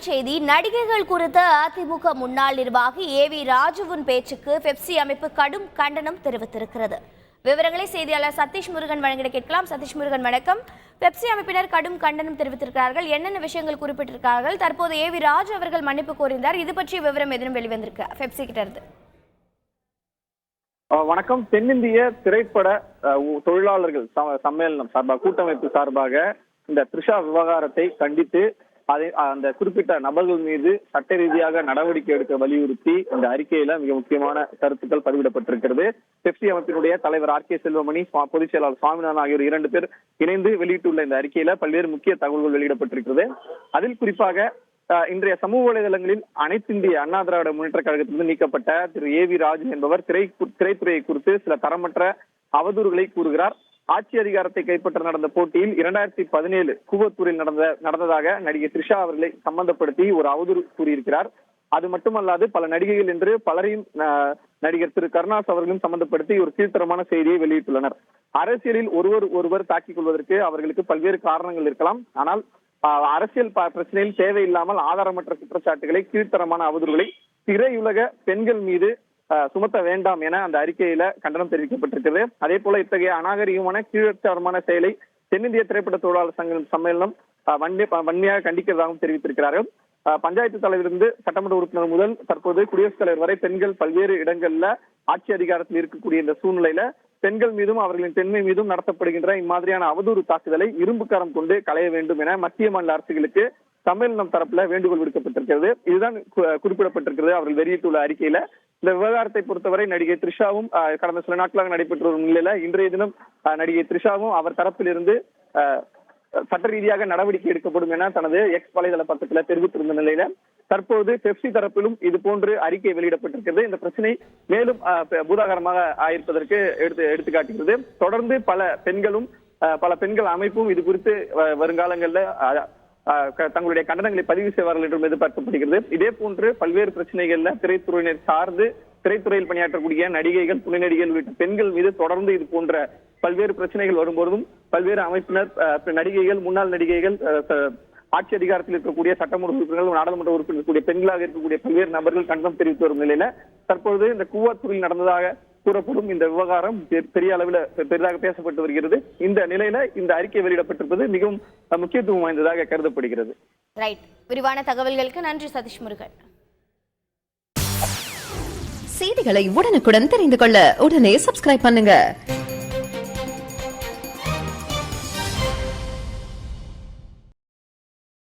செய்தி. நடிகைகள் குறித்த அதிமுக முன்னாள் நிர்வாகி ஏவி ராஜுவின் பேச்சுக்கு பெப்சி அமைப்பு கடும் கண்டனம் தெரிவித்திருக்கிறது. விவரங்களை செய்தியாளர் சதீஷ் முருகன் வழங்கிட கேட்கலாம். சதீஷ் முருகன் வணக்கம். பெப்சி அமைப்பினர் கடும் கண்டனம் தெரிவித்திருக்கிறார்கள். என்னென்ன விஷயங்கள் குறிப்பிட்டிருக்கிறார்கள்? தற்போது ஏவி ராஜு அவர்கள் மன்னிப்பு கோரினார். இது பற்றிய விவரம் எதுவும் வெளிவந்திருக்கு பெப்சி கிட்ட இருந்து? வணக்கம். தென்னிந்திய திரைப்பட தொழிலாளர்கள் சம்மேளனம் சார்பாக, கூட்டமைப்பு சார்பாக இந்த த்ரிஷா விவகாரத்தை கண்டித்து அந்த குறிப்பிட்ட நபர்கள் மீது சட்ட ரீதியாக நடவடிக்கை எடுக்க வலியுறுத்தி இந்த அறிக்கையில மிக முக்கியமான கருத்துக்கள் பதிவிடப்பட்டிருக்கிறது. பெப்சி அமைப்பினுடைய தலைவர் RK செல்வமணி, பொதுச் செயலாளர் சுவாமிநாதன் ஆகியோர் 2 பேர் இணைந்து வெளியிட்டுள்ள இந்த அறிக்கையில பல்வேறு முக்கிய தகவல்கள் வெளியிடப்பட்டிருக்கிறது. அதில் குறிப்பாக இன்றைய சமூக வலைதளங்களில் அனைத்திந்திய அண்ணா திராவிட முன்னேற்ற கழகத்திலிருந்து நீக்கப்பட்ட திரு ஏவி ராஜு என்பவர் திரைத்துறையை குறித்து சில தரமற்ற அவதூறுகளை கூறுகிறார். ஆட்சி அதிகாரத்தை கைப்பற்ற நடந்த போட்டியில் 2017 கூவத்தூரில் நடந்ததாக நடிகை த்ரிஷா அவர்களை சம்பந்தப்படுத்தி ஒரு அவதூறு கூறியிருக்கிறார். அது மட்டுமல்லாது பல நடிகைகள் என்று பலரையும் நடிகர் திரு கருணாஸ் அவர்களும் சம்பந்தப்படுத்தி ஒரு கீழ்த்தரமான செய்தியை வெளியிட்டுள்ளனர். அரசியலில் ஒருவர் தாக்கிக் கொள்வதற்கு அவர்களுக்கு பல்வேறு காரணங்கள் இருக்கலாம். ஆனால் அரசியல் பிரச்சனையில் தேவையில்லாமல் ஆதாரமற்ற குற்றச்சாட்டுகளை, கீழ்த்தரமான அவதூறுகளை திரையுலக பெண்கள் மீது சுமத்த வேண்டாம் என அந்த அறிக்கையில கண்டனம் தெரிவிக்கப்பட்டிருக்கிறது. அதே போல இத்தகைய அநாகரிகமான கீழ்த்தரமான செயலை தென்னிந்திய திரைப்பட தொழிலாளர் சம்மேளனம் வன்மையாக கண்டிக்கிறதாகவும் தெரிவித்திருக்கிறார்கள். பஞ்சாயத்து தலைவரிலிருந்து சட்டமன்ற உறுப்பினர் முதல் தற்போது குடியரசுத் தலைவர் வரை பெண்கள் பல்வேறு இடங்கள்ல ஆட்சி அதிகாரத்தில் இருக்கக்கூடிய இந்த சூழ்நிலையில பெண்கள் மீதும் அவர்களின் பெண்மை மீதும் நடத்தப்படுகின்ற இம்மாதிரியான அவதூறு தாக்குதலை இரும்பு கரம் கொண்டு களைய வேண்டும் என மத்திய மாநில அரசுகளுக்கு சம்மேளனம் தரப்புல வேண்டுகோள் விடுக்கப்பட்டிருக்கிறது. இதுதான் குறிப்பிடப்பட்டிருக்கிறது அவர்கள் வெளியிட்டுள்ள அறிக்கையில. இந்த விவகாரத்தை பொறுத்தவரை நடிகை த்ரிஷாவும் கடந்த சில நாட்களாக நடைபெற்ற ஒரு நிலையில இன்றைய தினம் நடிகை த்ரிஷாவும் அவர் தரப்பிலிருந்து சட்ட ரீதியாக நடவடிக்கை எடுக்கப்படும் என தனது எக்ஸ் வலைதள பக்கத்துல தெரிவித்திருந்த நிலையில தற்போது பெப்சி தரப்பிலும் இது போன்று அறிக்கை வெளியிடப்பட்டிருக்கிறது. இந்த பிரச்சனை மேலும் பூதாகரமாக ஆயிருப்பதற்கு எடுத்துக்காட்டுகிறது. தொடர்ந்து பல பெண்கள் அமைப்பும் இது குறித்து வருங்காலங்கள்ல தங்களுடைய கண்டனங்களை பதிவு செய்வார்கள் என்றும் எதிர்பார்க்கப்படுகிறது. இதே போன்று பல்வேறு பிரச்சனைகள்ல திரைத்துறையினர் சார்ந்து திரைத்துறையில் பணியாற்றக்கூடிய நடிகைகள், துணை நடிகைகள் உள்ளிட்ட பெண்கள் மீது தொடர்ந்து இது போன்ற பல்வேறு பிரச்சனைகள் வரும்போதும் பல்வேறு அமைப்பினர், நடிகைகள், முன்னாள் நடிகைகள், ஆட்சி அதிகாரத்தில் இருக்கக்கூடிய சட்டமன்ற உறுப்பினர்கள், நாடாளுமன்ற உறுப்பினர் இருக்கக்கூடிய பெண்களாக இருக்கக்கூடிய பல்வேறு நபர்கள் கண்டனம் தெரிவித்து வரும் நிலையில தற்பொழுது இந்த கூவத்தூரில் நடந்ததாக கூறப்படும் இந்த விவகாரம் பெரிய அளவில் பெரிதாக பேசப்பட்டு வருகிறது. இந்த நிலையில இந்த அறிக்கை வெளியிடப்பட்டிருப்பது மிகவும் முக்கியத்துவம் வாய்ந்ததாக கருதப்படுகிறது. ரைட். விரிவான தகவல்களுக்கு நன்றி சதீஷ் முருகன். செய்திகளை உடனுக்குடன் தெரிந்து கொள்ள உடனே சப்ஸ்கிரைப் பண்ணுங்க.